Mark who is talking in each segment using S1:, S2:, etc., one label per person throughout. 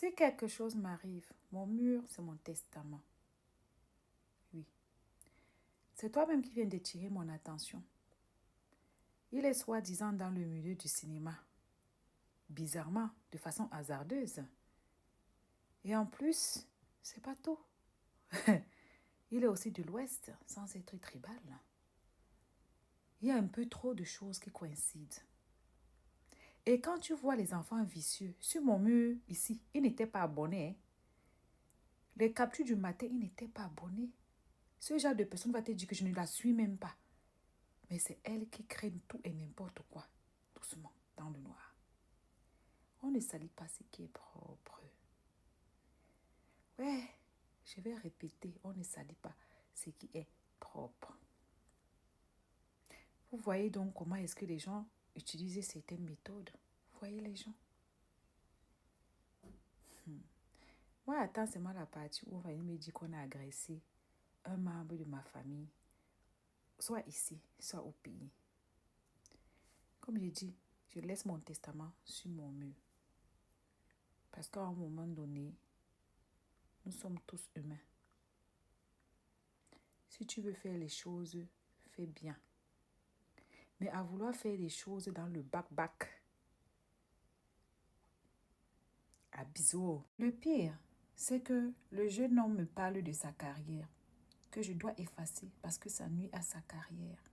S1: Si quelque chose m'arrive, mon mur, c'est mon testament. Oui. C'est toi-même qui viens d'étirer mon attention. Il est soi-disant dans le milieu du cinéma. Bizarrement, de façon hasardeuse. Et en plus, c'est pas tout. Il est aussi de l'Ouest, sans être tribal. Il y a un peu trop de choses qui coïncident. Et quand tu vois les enfants vicieux, sur mon mur, ici, ils n'étaient pas abonnés. Hein. Les captures du matin, ils n'étaient pas abonnés. Ce genre de personne va te dire que je ne la suis même pas. Mais c'est elle qui crée tout et n'importe quoi, doucement, dans le noir. On ne salit pas ce qui est propre. Ouais, je vais répéter, on ne salit pas ce qui est propre. Vous voyez donc comment est-ce que les gens utilisent certaines méthodes. Vous voyez les gens. Moi, attends, c'est moi la partie où on va me dire qu'on a agressé un membre de ma famille, soit ici, soit au pays. Comme je dis, je laisse mon testament sur mon mur. Parce qu'à un moment donné, nous sommes tous humains. Si tu veux faire les choses, fais bien. Mais à vouloir faire les choses dans le bac-bac, à bisous. Le pire, c'est que le jeune homme me parle de sa carrière, que je dois effacer parce que ça nuit à sa carrière.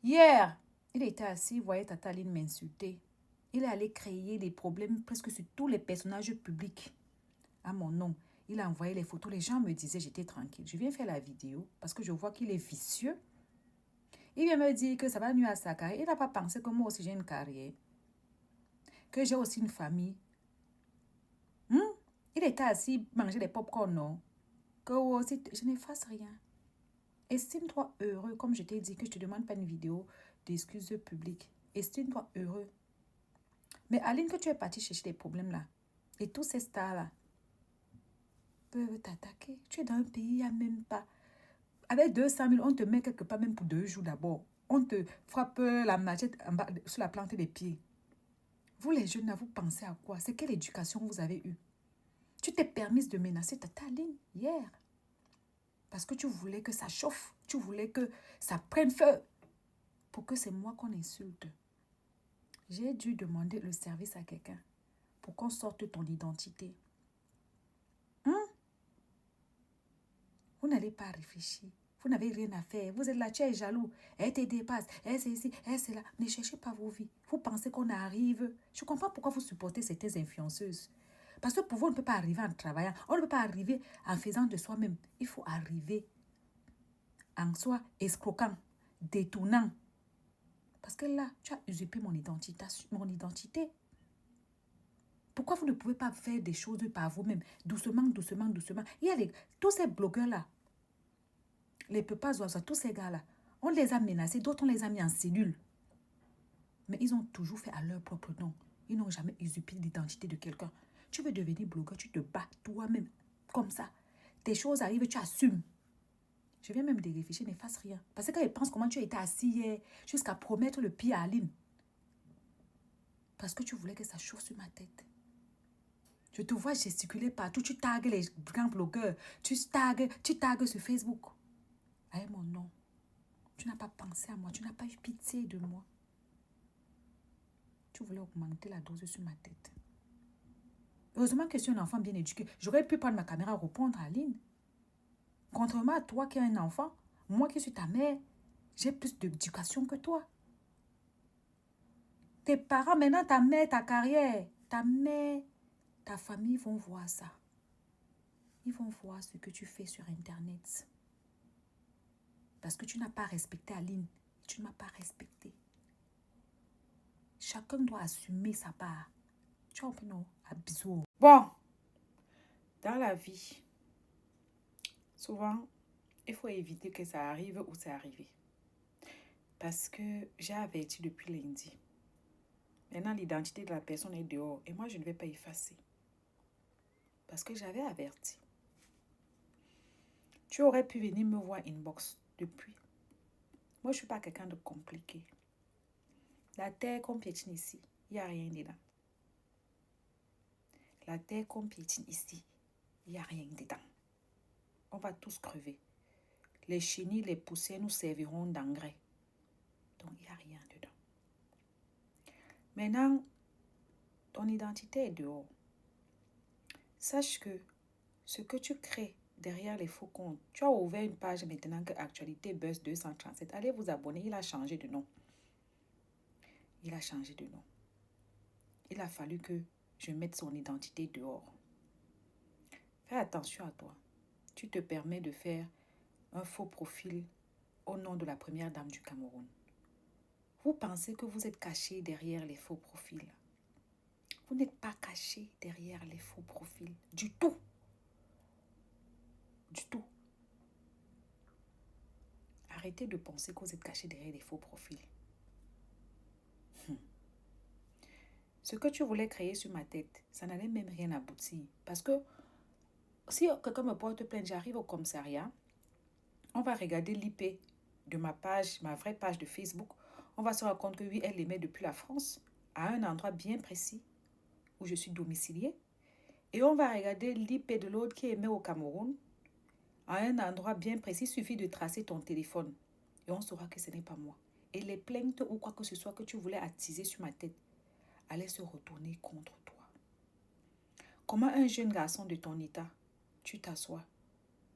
S1: Hier, il était assis, il voyait Tata Aline m'insulter. Il est allé créer des problèmes presque sur tous les personnages publics. À mon nom, il a envoyé les photos. Les gens me disaient, j'étais tranquille. Je viens faire la vidéo parce que je vois qu'il est vicieux. Il vient me dire que ça va nuire à sa carrière. Il n'a pas pensé que moi aussi j'ai une carrière. Que j'ai aussi une famille. Il était assis, manger des pop-corn, non? Que aussi, je n'efface rien. Estime-toi heureux, comme je t'ai dit, que je ne te demande pas une vidéo d'excuses publiques. Estime-toi heureux. Mais Aline, que tu es partie chercher des problèmes là, et tous ces stars-là peuvent t'attaquer. Tu es dans un pays, il n'y a même pas. Avec 200 000, on te met quelque part même pour 2 jours d'abord. On te frappe la machette en bas, sur la plante des pieds. Vous les jeunes, vous pensez à quoi? C'est quelle éducation vous avez eue? Tu t'es permise de menacer Tata Aline hier. Parce que tu voulais que ça chauffe. Tu voulais que ça prenne feu. Pour que c'est moi qu'on insulte. J'ai dû demander le service à quelqu'un. Pour qu'on sorte ton identité. Vous n'allez pas réfléchir. Vous n'avez rien à faire. Vous êtes là, tu es jaloux. Elle te dépasse. Elle c'est ici, elle c'est là. Ne cherchez pas vos vies. Vous pensez qu'on arrive. Je comprends pourquoi vous supportez certaines influenceuses. Parce que pour vous, on ne peut pas arriver en travaillant. On ne peut pas arriver en faisant de soi-même. Il faut arriver en soi escroquant, détournant. Parce que là, tu as usurpé mon identité. Pourquoi vous ne pouvez pas faire des choses par vous-même? Doucement, doucement, doucement. Il y a tous ces blogueurs-là. Les Pepas Oiseaux, tous ces gars-là, on les a menacés, d'autres on les a mis en cellule. Mais ils ont toujours fait à leur propre nom. Ils n'ont jamais usurpé l'identité de quelqu'un. Tu veux devenir blogueur, tu te bats toi-même, comme ça. Tes choses arrivent, tu assumes. Je viens même de réfléchir, n'efface rien. Parce que quand ils pensent comment tu étais assis hier, jusqu'à promettre le pire à Aline. Parce que tu voulais que ça chauffe sur ma tête. Je te vois gesticuler partout, tu tagues les grands blogueurs, tu tagues sur Facebook. Avec mon nom. Tu n'as pas pensé à moi. Tu n'as pas eu pitié de moi. Tu voulais augmenter la dose sur ma tête. Heureusement que je suis un enfant bien éduqué. J'aurais pu prendre ma caméra et répondre à Aline. Contrairement à toi qui es un enfant, moi qui suis ta mère, j'ai plus d'éducation que toi. Tes parents, maintenant, ta mère, ta carrière, ta mère, ta famille vont voir ça. Ils vont voir ce que tu fais sur Internet. Parce que tu n'as pas respecté Aline. Tu ne m'as pas respecté. Chacun doit assumer sa part. Tu comprends? À bisous. Bon, dans la vie, souvent, il faut éviter que ça arrive où c'est arrivé. Parce que j'ai averti depuis lundi. Maintenant, l'identité de la personne est dehors. Et moi, je ne vais pas effacer. Parce que j'avais averti. Tu aurais pu venir me voir inbox depuis. Moi, je ne suis pas quelqu'un de compliqué. La terre qu'on piétine ici, il n'y a rien dedans. La terre qu'on piétine ici, il n'y a rien dedans. On va tous crever. Les chenilles, les poussières nous serviront d'engrais. Donc, il n'y a rien dedans. Maintenant, ton identité est dehors. Sache que ce que tu crées derrière les faux comptes, tu as ouvert une page maintenant que Actualité Buzz 237. Allez vous abonner, il a changé de nom. Il a changé de nom. Il a fallu que je mette son identité dehors. Fais attention à toi. Tu te permets de faire un faux profil au nom de la première dame du Cameroun. Vous pensez que vous êtes caché derrière les faux profils. Vous n'êtes pas caché derrière les faux profils. Du tout. Du tout. Arrêtez de penser que vous êtes caché derrière les faux profils. Ce que tu voulais créer sur ma tête, ça n'allait même rien aboutir. Parce que si quelqu'un me porte plainte, j'arrive au commissariat, on va regarder l'IP de ma page, ma vraie page de Facebook. On va se rendre compte que oui, elle émet depuis la France, à un endroit bien précis où je suis domiciliée. Et on va regarder l'IP de l'autre qui émet au Cameroun, à un endroit bien précis. Il suffit de tracer ton téléphone et on saura que ce n'est pas moi. Et les plaintes ou quoi que ce soit que tu voulais attiser sur ma tête allait se retourner contre toi. Comment un jeune garçon de ton état, tu t'assois,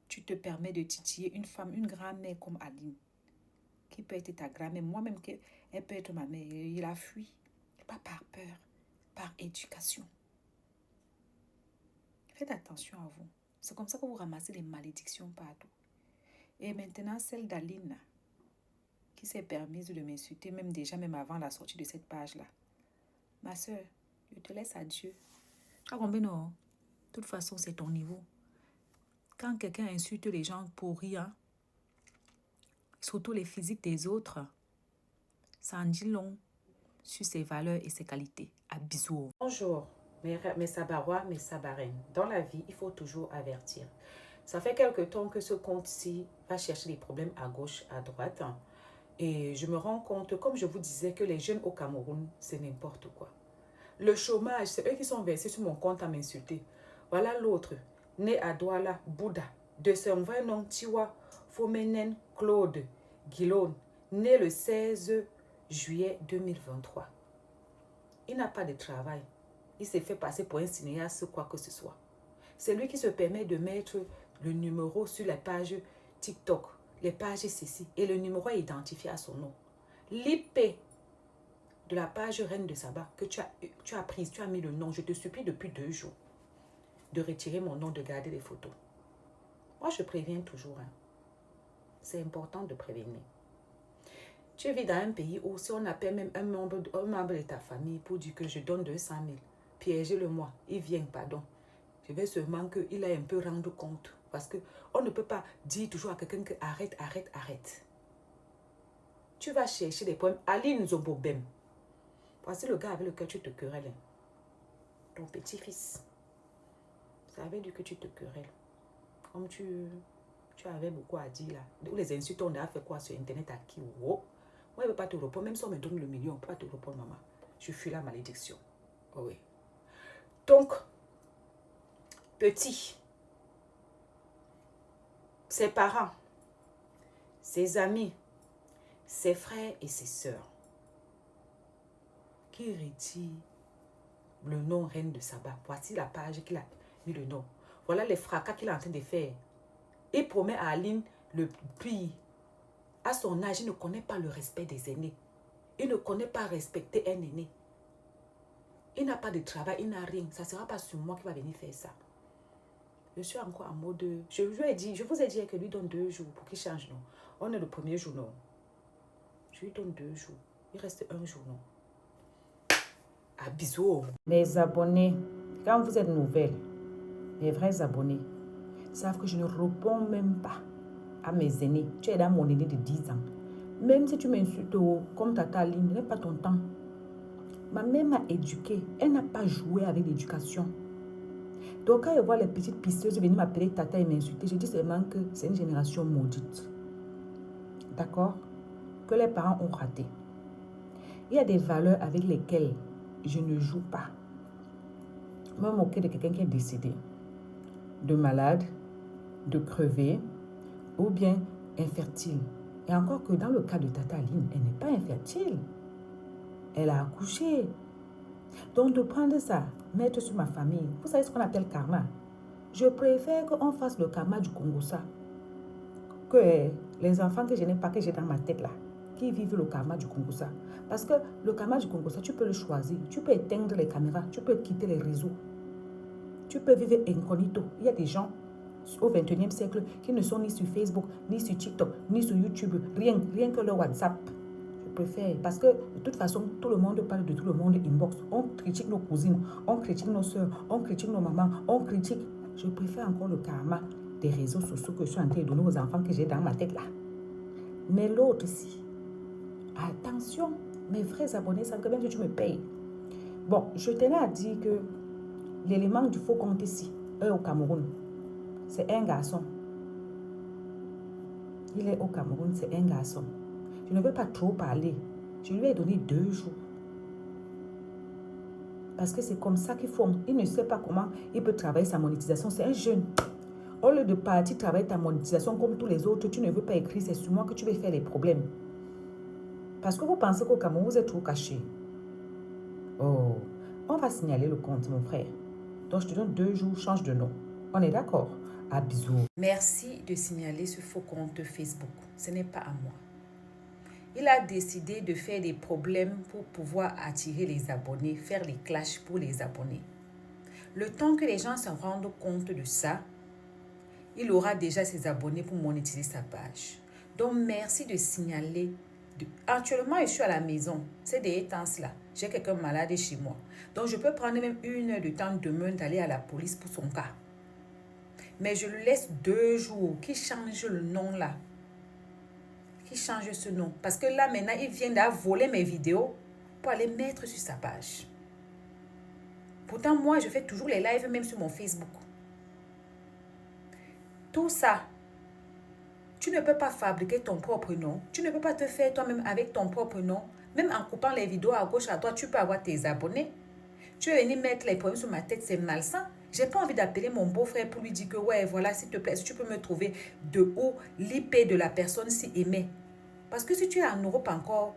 S1: tu te permets de titiller une femme, une grand-mère comme Aline, qui peut être ta grand-mère, moi-même, elle peut être ma mère, il a fui, pas par peur, par éducation. Faites attention à vous. C'est comme ça que vous ramassez les malédictions partout. Et maintenant, celle d'Aline, qui s'est permise de m'insulter, même avant la sortie de cette page-là. Ma soeur, je te laisse à Dieu. Tu as compris, non? De toute façon, c'est ton niveau. Quand quelqu'un insulte les gens pour rire, surtout les physiques des autres, ça en dit long sur ses valeurs et ses qualités. À bisous. Bonjour, mes sabarois, mes sabarènes. Dans la vie, il faut toujours avertir. Ça fait quelque temps que ce compte-ci va chercher les problèmes à gauche, à droite. Et je me rends compte, comme je vous disais, que les jeunes au Cameroun, c'est n'importe quoi. Le chômage, c'est eux qui sont versés sur mon compte à m'insulter. Voilà l'autre, né à Douala, Bouddha, de son vrai nom Tiwa Fomenen Claude Guillaume, né le 16 juillet 2023. Il n'a pas de travail. Il s'est fait passer pour un cinéaste, quoi que ce soit. C'est lui qui se permet de mettre le numéro sur la page TikTok, les pages ceci, et le numéro est identifié à son nom. L'IP de la page Reine de Saba que tu as prise, tu as mis le nom. Je te supplie depuis 2 jours de retirer mon nom, de garder les photos. Moi, je préviens toujours. Hein. C'est important de prévenir. Tu vis dans un pays où si on appelle même un membre de ta famille pour dire que je donne 200 000, piégez-le moi, il vient, pardon. Je vais seulement qu'il a un peu rendre compte. Parce qu'on ne peut pas dire toujours à quelqu'un que arrête, arrête, arrête. Tu vas chercher des problèmes. Aline Zobobem. Voici le gars avec lequel tu te querelles. Ton petit-fils. Ça veut dire que tu te querelles. Comme tu avais beaucoup à dire là. Où les insultes, on a fait quoi sur Internet à qui? Oh. Moi, je ne peux pas te répondre. Même si on me donne le million, on ne peut pas te répondre, maman. Je fuis la malédiction. Oh oui. Donc, petit, ses parents, ses amis, ses frères et ses sœurs, qui retirent le nom Reine de Saba. Voici la page qu'il a mis le nom. Voilà les fracas qu'il est en train de faire. Il promet à Aline le pire. À son âge, il ne connaît pas le respect des aînés. Il ne connaît pas respecter un aîné. Il n'a pas de travail, il n'a rien. Ça ne sera pas sur moi qui va venir faire ça. Je suis encore en mode... Je vous ai dit que lui donne 2 jours pour qu'il change, non. On est le premier jour, non. Je lui donne 2 jours. Il reste 1 jour, non. À bisous. Les abonnés, quand vous êtes nouvelles, les vrais abonnés, savent que je ne réponds même pas à mes aînés. Tu es dans mon aîné de 10 ans. Même si tu m'insultes comme Tata Aline, n'est pas ton temps. Ma mère m'a éduquée. Elle n'a pas joué avec l'éducation. Donc quand je vois les petites pisteuses venir m'appeler Tata et m'insulter, je dis seulement que c'est une génération maudite. D'accord? Que les parents ont raté. Il y a des valeurs avec lesquelles je ne joue pas. me moquer de quelqu'un qui est décédé, de malade, de crevé ou bien infertile. Et encore que dans le cas de Tata Aline, elle n'est pas infertile. Elle a accouché. Donc de prendre ça, mettre sur ma famille, vous savez ce qu'on appelle karma. Je préfère qu'on fasse le karma du Congo-ça que les enfants que je n'ai pas, que j'ai dans ma tête là, qui vivent le karma du Congo-ça. Parce que le karma du Congo-ça, tu peux le choisir. Tu peux éteindre les caméras, tu peux quitter les réseaux. Tu peux vivre incognito. Il y a des gens au 21e siècle qui ne sont ni sur Facebook, ni sur TikTok, ni sur YouTube, rien que leur WhatsApp. Je préfère, parce que de toute façon, tout le monde parle de tout le monde inbox. On critique nos cousines, on critique nos soeurs, on critique nos mamans, on critique. Je préfère encore le karma des réseaux sociaux que je suis en train de donner aux enfants que j'ai dans ma tête là. Mais l'autre ici, attention, mes vrais abonnés savent que même si tu me payes. Bon, je tenais à dire que l'élément du faux compte ici, au Cameroun, c'est un garçon. Il est au Cameroun, c'est un garçon. Je ne veux pas trop parler. Je lui ai donné 2 jours. Parce que c'est comme ça qu'ils font. Il ne sait pas comment il peut travailler sa monétisation. C'est un jeune. Au lieu de partir travailler ta monétisation comme tous les autres, tu ne veux pas écrire, c'est sur moi que tu veux faire les problèmes. Parce que vous pensez qu'au Cameroun, vous êtes trop caché. Oh, on va signaler le compte, mon frère. Donc, je te donne 2 jours, change de nom. On est d'accord? À bisous. Merci de signaler ce faux compte Facebook. Ce n'est pas à moi. Il a décidé de faire des problèmes pour pouvoir attirer les abonnés, faire les clashs pour les abonnés. Le temps que les gens se rendent compte de ça, il aura déjà ses abonnés pour monétiser sa page. Donc, merci de signaler. Actuellement, je suis à la maison. C'est des temps-là. J'ai quelqu'un malade chez moi. Donc, je peux prendre même 1 heure de temps demain d'aller à la police pour son cas. Mais je lui laisse 2 jours qu'il change le nom là. Qu'il change ce nom. Parce que là, maintenant, il vient de voler mes vidéos pour aller mettre sur sa page. Pourtant, moi, je fais toujours les lives même sur mon Facebook. Tout ça, tu ne peux pas fabriquer ton propre nom. Tu ne peux pas te faire toi-même avec ton propre nom. Même en coupant les vidéos à gauche, à droite, tu peux avoir tes abonnés. Tu es venu mettre les problèmes sur ma tête, c'est malsain. J'ai pas envie d'appeler mon beau-frère pour lui dire que, ouais, voilà, s'il te plaît, si tu peux me trouver de où l'IP de la personne s'y émet. Parce que si tu es en Europe encore,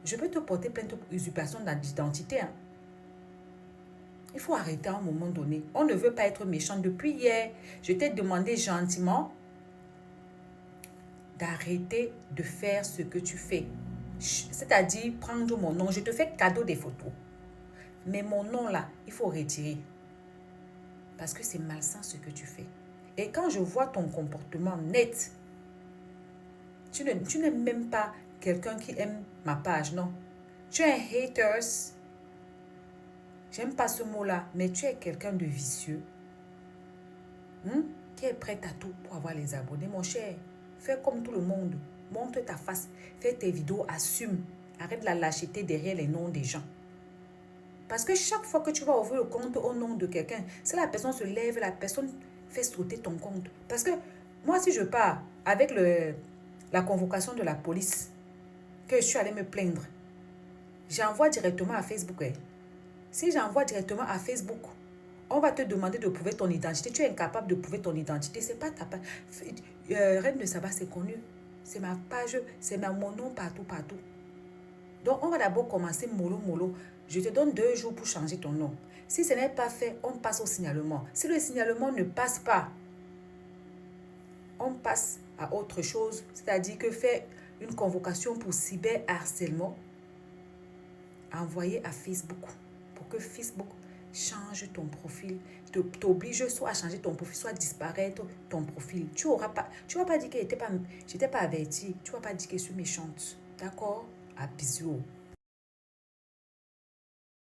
S1: je peux te porter plainte pour usurpation d'identité. Hein. Il faut arrêter à un moment donné. On ne veut pas être méchant. Depuis hier, je t'ai demandé gentiment d'arrêter de faire ce que tu fais. C'est-à-dire prendre mon nom. Je te fais cadeau des photos. Mais mon nom là, il faut retirer. Parce que c'est malsain ce que tu fais. Et quand je vois ton comportement net, tu n'es même pas quelqu'un qui aime ma page, non. Tu es un haters. J'aime pas ce mot-là, mais tu es quelqu'un de vicieux. Qui est prêt à tout pour avoir les abonnés, mon cher. Fais comme tout le monde. Montre ta face. Fais tes vidéos, assume. Arrête la lâcheté derrière les noms des gens. Parce que chaque fois que tu vas ouvrir le compte au nom de quelqu'un, si la personne se lève, la personne fait sauter ton compte. Parce que moi, si je pars avec la convocation de la police, que je suis allée me plaindre, j'envoie directement à Facebook. Si j'envoie directement à Facebook, on va te demander de prouver ton identité. Tu es incapable de prouver ton identité. C'est pas ta page. Reine de Saba, c'est connu. C'est ma page, c'est mon nom partout. Donc, on va d'abord commencer mollo. Je te donne 2 jours pour changer ton nom. Si ce n'est pas fait, on passe au signalement. Si le signalement ne passe pas, on passe à autre chose. C'est-à-dire que faire une convocation pour cyberharcèlement, envoyer à Facebook pour que Facebook change ton profil, t'oblige soit à changer ton profil, soit à disparaître ton profil. Tu vas pas dire que j'étais pas avertie. Tu vas pas dire que je suis méchante. D'accord? À bisous.